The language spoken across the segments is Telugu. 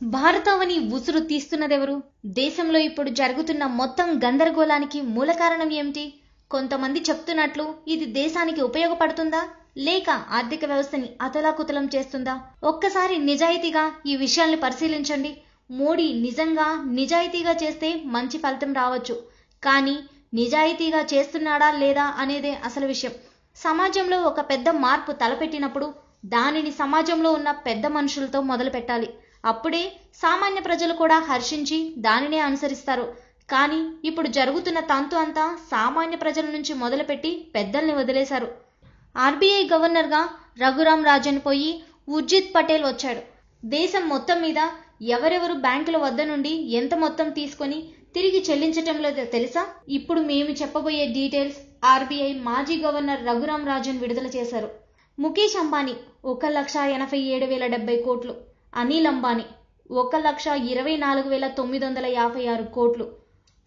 భారతావని ఉసురు తీస్తున్నదెవరు? దేశంలో ఇప్పుడు జరుగుతున్న మొత్తం గందరగోళానికి మూల కారణం ఏమిటి? కొంతమంది చెప్తున్నట్లు ఇది దేశానికి ఉపయోగపడుతుందా లేక ఆర్థిక వ్యవస్థని అతలాకుతలం చేస్తుందా? ఒక్కసారి నిజాయితీగా ఈ విషయాల్ని పరిశీలించండి. మోడీ నిజాయితీగా చేస్తే మంచి ఫలితం రావచ్చు. కానీ నిజాయితీగా చేస్తున్నాడా లేదా అనేదే అసలు విషయం. సమాజంలో ఒక పెద్ద మార్పు తలపెట్టినప్పుడు దానిని సమాజంలో ఉన్న పెద్ద మనుషులతో మొదలు పెట్టాలి. అప్పుడే సామాన్య ప్రజలు కూడా హర్షించి దానినే అనుసరిస్తారు. కానీ ఇప్పుడు జరుగుతున్న తంతు అంతా సామాన్య ప్రజల నుంచి మొదలుపెట్టి పెద్దల్ని వదిలేశారు. ఆర్బీఐ గవర్నర్గా రఘురామ్ రాజన్ పోయి ఉర్జిత్ పటేల్ వచ్చాడు. దేశం మొత్తం మీద ఎవరెవరు బ్యాంకుల వద్ద నుండి ఎంత మొత్తం తీసుకొని తిరిగి చెల్లించటం లేదో తెలుసా? ఇప్పుడు మేము చెప్పబోయే డీటెయిల్స్ ఆర్బీఐ మాజీ గవర్నర్ రఘురామ్ రాజన్ విడుదల చేశారు. ముఖేష్ అంబానీ 1,87,070 కోట్లు, అనిల్ అంబానీ 1,24,956 కోట్లు,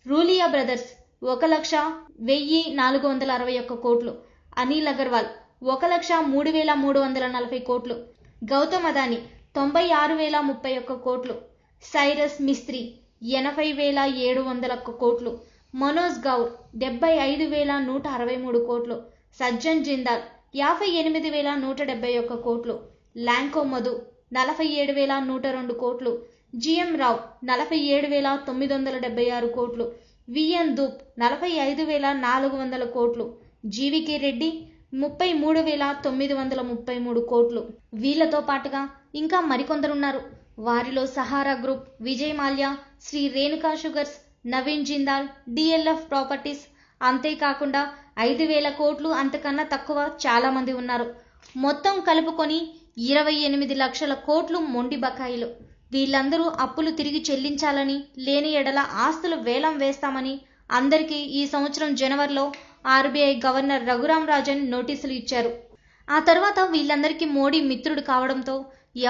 రూలియా బ్రదర్స్ 1,01,461 కోట్లు, అనిల్ అగర్వాల్ 1,03,340 కోట్లు, గౌతమ్ అదానీ 96,031 కోట్లు, సైరస్ మిస్త్రీ 80,701 కోట్లు, మనోజ్ గౌర్ 75,163 కోట్లు, సజ్జన్ జిందాల్ 58,171 కోట్లు, ల్యాంకో మధు 47,102 కోట్లు, జిఎం రావ్ 47,976 కోట్లు, విఎన్ దూప్ 45,400 కోట్లు, జీవికే రెడ్డి 33,933 కోట్లు. వీళ్లతో పాటుగా ఇంకా మరికొందరున్నారు. వారిలో Sahara group, Vijay Mallya, Shri Renuka sugars, Naveen Jindal, DLF properties, అంతేకాకుండా 5,000 కోట్లు అంతకన్నా తక్కువ చాలా మంది ఉన్నారు. మొత్తం కలుపుకొని 28 లక్షల కోట్లు మొండి బకాయిలు. వీళ్ళందరూ అప్పులు తిరిగి చెల్లించాలని, లేని ఎడల ఆస్తులు వేలం వేస్తామని అందరికీ ఈ సంవత్సరం జనవరిలో ఆర్బీఐ గవర్నర్ రఘురామ్ రాజన్ నోటీసులు ఇచ్చారు. ఆ తర్వాత వీళ్ళందరికీ మోడీ మిత్రుడు కావడంతో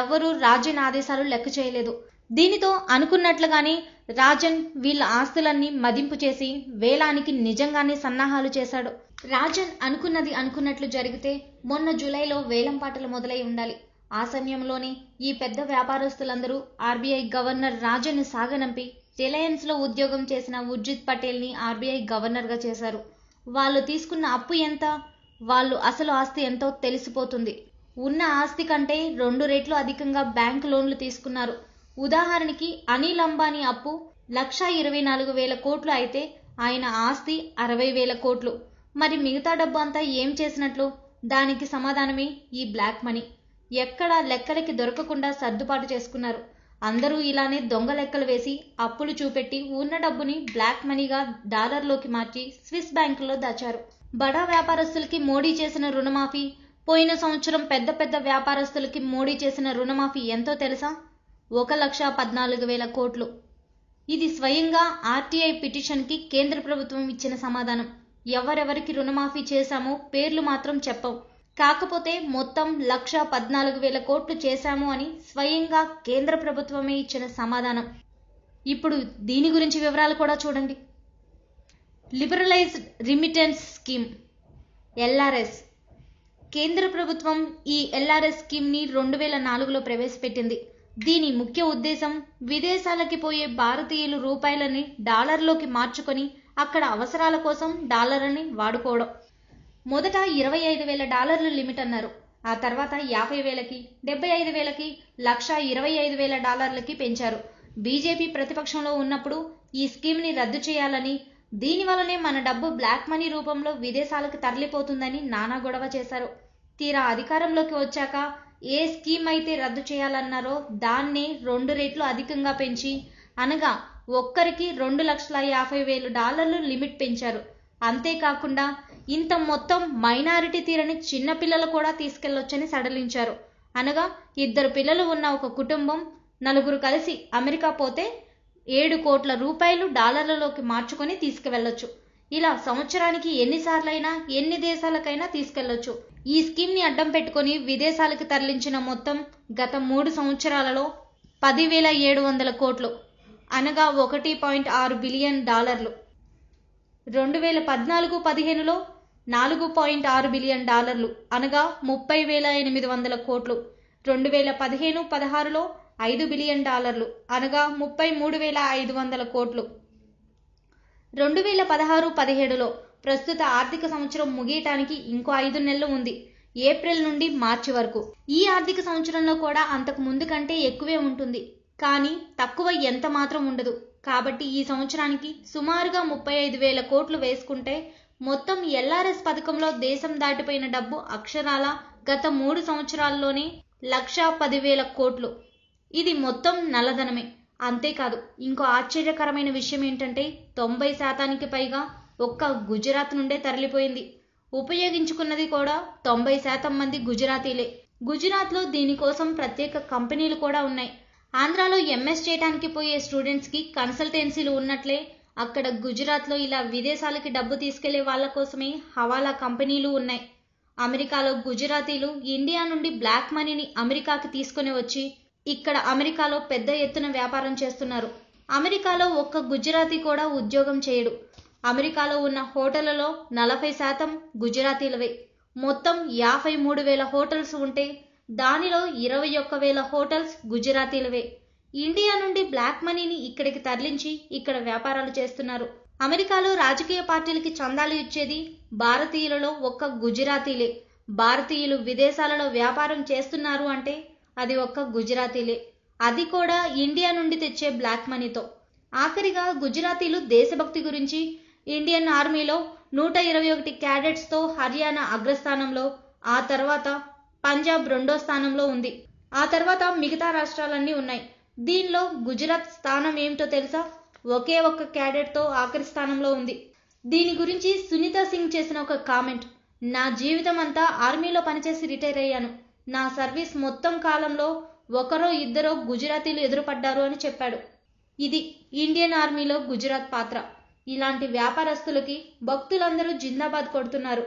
ఎవ్వరూ రాజన్ ఆదేశాలు లెక్క చేయలేదు. దీనితో అనుకున్నట్లుగానే రాజన్ వీళ్ళ ఆస్తులన్నీ మదింపు చేసి వేలానికి నిజంగానే సన్నాహాలు చేశాడు. రాజన్ అనుకున్నది అనుకున్నట్లు జరిగితే మొన్న జూలైలో వేలం పాటలు మొదలై ఉండాలి. ఆ సమయంలోనే ఈ పెద్ద వ్యాపారస్తులందరూ ఆర్బీఐ గవర్నర్ రాజన్ ను సాగనంపి రిలయన్స్ లో ఉద్యోగం చేసిన ఉర్జిత్ పటేల్ ని ఆర్బీఐ గవర్నర్ గా చేశారు. వాళ్ళు తీసుకున్న అప్పు ఎంత, వాళ్ళు అసలు ఆస్తి ఎంతో తెలిసిపోతుంది. ఉన్న ఆస్తి కంటే 2 రెట్లు అధికంగా బ్యాంకు లోన్లు తీసుకున్నారు. ఉదాహరణకి అనిల్ అంబానీ అప్పు 1,24,000 కోట్లు అయితే ఆయన ఆస్తి 60,000 కోట్లు. మరి మిగతా డబ్బు అంతా ఏం చేసినట్లు? దానికి సమాధానమే ఈ బ్లాక్ మనీ. ఎక్కడా లెక్కలకి దొరకకుండా సర్దుబాటు చేసుకున్నారు. అందరూ ఇలానే దొంగ లెక్కలు వేసి అప్పులు చూపెట్టి ఉన్న డబ్బుని బ్లాక్ మనీగా డాలర్లోకి మార్చి స్విస్ బ్యాంకుల్లో దాచారు. బడా వ్యాపారస్తులకి మోడీ చేసిన రుణమాఫీ, పోయిన సంవత్సరం పెద్ద పెద్ద వ్యాపారస్తులకి మోడీ చేసిన రుణమాఫీ ఎంతో తెలుసా? 1,14,000 కోట్లు. ఇది స్వయంగా ఆర్టీఐ పిటిషన్కి కేంద్ర ప్రభుత్వం ఇచ్చిన సమాధానం. ఎవరెవరికి రుణమాఫీ చేశామో పేర్లు మాత్రం చెప్పం. కాకపోతే మొత్తం 1,14,000 కోట్లు చేశాము అని స్వయంగా కేంద్ర ప్రభుత్వమే ఇచ్చిన సమాధానం. ఇప్పుడు దీని గురించి వివరాలు కూడా చూడండి. Liberalised remittance scheme LRS. కేంద్ర ప్రభుత్వం ఈ ఎల్ఆర్ఎస్ స్కీమ్ని 2004లో ప్రవేశపెట్టింది. దీని ముఖ్య ఉద్దేశం విదేశాలకి పోయే భారతీయులు రూపాయలని డాలర్లోకి మార్చుకొని అక్కడ అవసరాల కోసం డాలర్ని వాడుకోవడం. మొదట $25,000 లిమిట్ అన్నారు. ఆ తర్వాత 50,000కి, 75,000కి, $125,000 పెంచారు. బీజేపీ ప్రతిపక్షంలో ఉన్నప్పుడు ఈ స్కీమ్ని రద్దు చేయాలని, దీనివల్లనే మన డబ్బు బ్లాక్ మనీ రూపంలో విదేశాలకు తరలిపోతుందని నానా గొడవ చేశారు. తీరా అధికారంలోకి వచ్చాక ఏ స్కీమ్ అయితే రద్దు చేయాలన్నారో దాన్నే 2 రెట్లు అధికంగా పెంచి, అనగా ఒక్కరికి $2,50,000 లిమిట్ పెంచారు. అంతేకాకుండా ఇంత మొత్తం మైనారిటీ తీరని చిన్నపిల్లలు కూడా తీసుకెళ్లొచ్చని సడలించారు. అనగా 2 పిల్లలు ఉన్న ఒక కుటుంబం 4 కలిసి అమెరికా పోతే 7 కోట్ల రూపాయలు డాలర్లలోకి మార్చుకొని తీసుకువెళ్లొచ్చు. ఇలా సంవత్సరానికి ఎన్నిసార్లైనా ఎన్ని దేశాలకైనా తీసుకెళ్లొచ్చు. ఈ స్కీమ్ని అడ్డం పెట్టుకుని విదేశాలకు తరలించిన మొత్తం గత 3 సంవత్సరాలలో 10,700 కోట్లు, అనగా $1.6 బిలియన్. 2014-15లో $4.6 బిలియన్, అనగా 30,800 కోట్లు. 2015-16లో $5 బిలియన్, అనగా 33,500 కోట్లు. 2016-17లో ప్రస్తుత ఆర్థిక సంవత్సరం ముగియటానికి ఇంకో 5 నెలలు ఉంది, ఏప్రిల్ నుండి మార్చి వరకు. ఈ ఆర్థిక సంవత్సరంలో కూడా అంతకు ముందు కంటే ఎక్కువే ఉంటుంది, కానీ తక్కువ ఎంత మాత్రం ఉండదు. కాబట్టి ఈ సంవత్సరానికి సుమారుగా 35,000 కోట్లు వేసుకుంటే మొత్తం ఎల్ఆర్ఎస్ పథకంలో దేశం దాటిపోయిన డబ్బు అక్షరాల గత 3 సంవత్సరాల్లోనే 1,10,000 కోట్లు. ఇది మొత్తం నల్లధనమే. అంతేకాదు, ఇంకో ఆశ్చర్యకరమైన విషయం ఏంటంటే 90% పైగా ఒక్క గుజరాత్ నుండే తరలిపోయింది. ఉపయోగించుకున్నది కూడా 90% మంది గుజరాతీలే. గుజరాత్లో దీనికోసం ప్రత్యేక కంపెనీలు కూడా ఉన్నాయి. ఆంధ్రాలో ఎంఎస్ చేయడానికి పోయే స్టూడెంట్స్కి కన్సల్టెన్సీలు ఉన్నట్లే అక్కడ గుజరాత్లో ఇలా విదేశాలకి డబ్బు తీసుకెళ్లే వాళ్ళ కోసమే హవాలా కంపెనీలు ఉన్నాయి. అమెరికాలో గుజరాతీలు ఇండియా నుండి బ్లాక్ మనీని అమెరికాకి తీసుకుని వచ్చి ఇక్కడ అమెరికాలో పెద్ద ఎత్తున వ్యాపారం చేస్తున్నారు. అమెరికాలో ఒక్క గుజరాతీ కూడా ఉద్యోగం చేయడు. అమెరికాలో ఉన్న హోటళ్లలో 40% గుజరాతీలవే. మొత్తం 53,000 హోటల్స్ ఉంటే దానిలో 21,000 హోటల్స్ గుజరాతీలవే. ఇండియా నుండి బ్లాక్ మనీని ఇక్కడికి తరలించి ఇక్కడ వ్యాపారాలు చేస్తున్నారు. అమెరికాలో రాజకీయ పార్టీలకి చందాలు ఇచ్చేది భారతీయులలో ఒక్క గుజరాతీలే. భారతీయులు విదేశాలలో వ్యాపారం చేస్తున్నారు అంటే అది ఒక్క గుజరాతీలే, అది కూడా ఇండియా నుండి తెచ్చే బ్లాక్ మనీతో. ఆఖరిగా గుజరాతీలు దేశభక్తి గురించి ఇండియన్ ఆర్మీలో 121 క్యాడెట్స్తో హర్యానా అగ్రస్థానంలో, ఆ తర్వాత పంజాబ్ 2వ స్థానంలో ఉంది. ఆ తర్వాత మిగతా రాష్ట్రాలన్నీ ఉన్నాయి. దీనిలో గుజరాత్ స్థానం ఏమిటో తెలుసా? ఒకే ఒక్క క్యాడెట్తో ఆఖరి స్థానంలో ఉంది. దీని గురించి సునీతా సింగ్ చేసిన ఒక కామెంట్: నా జీవితం అంతా ఆర్మీలో పనిచేసి రిటైర్ అయ్యాను. నా సర్వీస్ మొత్తం కాలంలో ఒకరో ఇద్దరో గుజరాతీలు ఎదురుపడ్డారు అని చెప్పాడు. ఇది ఇండియన్ ఆర్మీలో గుజరాత్ పాత్ర. ఇలాంటి వ్యాపారస్తులకి భక్తులందరూ జిందాబాద్ కొడుతున్నారు.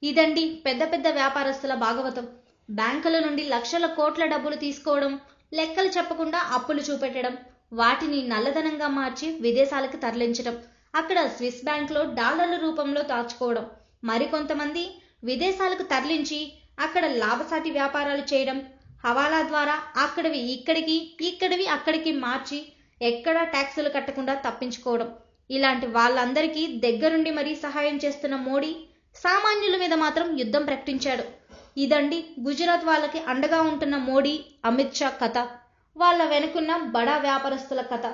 ఇదండి పెద్ద పెద్ద వ్యాపారస్తుల భాగవతం. బ్యాంకుల నుండి లక్షల కోట్ల డబ్బులు తీసుకోవడం, లెక్కలు చెప్పకుండా అప్పులు చూపెట్టడం, వాటిని నల్లధనంగా మార్చి విదేశాలకు తరలించడం, అక్కడ స్విస్ బ్యాంక్లో డాలర్ల రూపంలో దాచుకోవడం, మరికొంతమంది విదేశాలకు తరలించి అక్కడ లాభసాటి వ్యాపారాలు చేయడం, హవాలా ద్వారా అక్కడివి ఇక్కడికి, ఇక్కడివి అక్కడికి మార్చి ఎక్కడా ట్యాక్సులు కట్టకుండా తప్పించుకోవడం. ఇలాంటి వాళ్ళందరికీ దగ్గరుండి మరీ సహాయం చేస్తున్న మోడీ సామాన్యుల మీద మాత్రం యుద్ధం ప్రకటించాడు. ఇదండి గుజరాత్ వాళ్ళకి అండగా ఉంటున్న మోడీ, అమిత్ షా కథ. వాళ్ళ వెనుకున్న బడా వ్యాపారస్తుల కథ.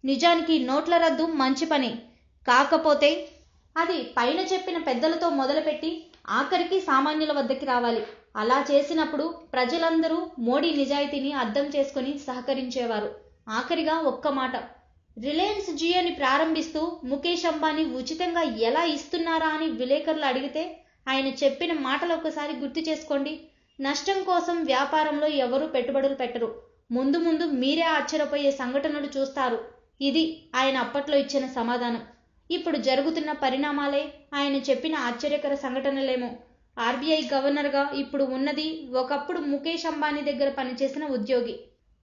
నిజానికి నోట్ల రద్దు మంచి పని, కాకపోతే అది పైన చెప్పిన పెద్దలతో మొదలుపెట్టి ఆఖరికి సామాన్యుల వద్దకి రావాలి. అలా చేసినప్పుడు ప్రజలందరూ మోడీ నిజాయితీని అర్థం చేసుకుని సహకరించేవారు. ఆఖరిగా ఒక్క మాట, రిలయన్స్ జియోని ప్రారంభిస్తూ ముఖేష్ అంబానీ ఉచితంగా ఎలా ఇస్తున్నారా అని విలేకరులు అడిగితే ఆయన చెప్పిన మాటలు ఒకసారి గుర్తు చేసుకోండి. నష్టం కోసం వ్యాపారంలో ఎవరూ పెట్టుబడులు పెట్టరు, ముందు ముందు మీరే ఆశ్చర్యపోయే సంఘటనలు చూస్తారు. ఇది ఆయన అప్పట్లో ఇచ్చిన సమాధానం. ఇప్పుడు జరుగుతున్న పరిణామాలే ఆయన చెప్పిన ఆశ్చర్యకర సంఘటనలేమో. ఆర్బీఐ గవర్నర్గా ఇప్పుడు ఉన్నది ఒకప్పుడు ముఖేష్ అంబానీ దగ్గర పనిచేసిన ఉద్యోగి.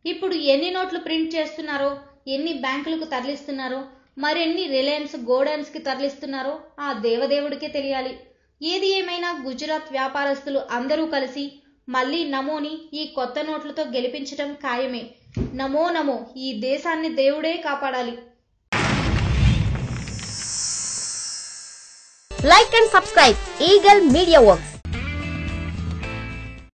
ఇప్పుడు ఎన్ని నోట్లు ప్రింట్ చేస్తున్నారో, ఎన్ని బ్యాంకులకు తరలిస్తున్నారో, మరెన్ని రిలయన్స్ గోడౌన్స్కి తరలిస్తున్నారో ఆ దేవదేవుడికే తెలియాలి. ఏది ఏమైనా గుజరాత్ వ్యాపారస్తులు అందరూ కలిసి మళ్ళీ నమోని ఈ కొత్త నోట్లతో గెలిపించడం ఖాయమే. నమో నమో, ఈ దేశాన్ని దేవుడే కాపాడాలి. Like and subscribe Eagle Media Works.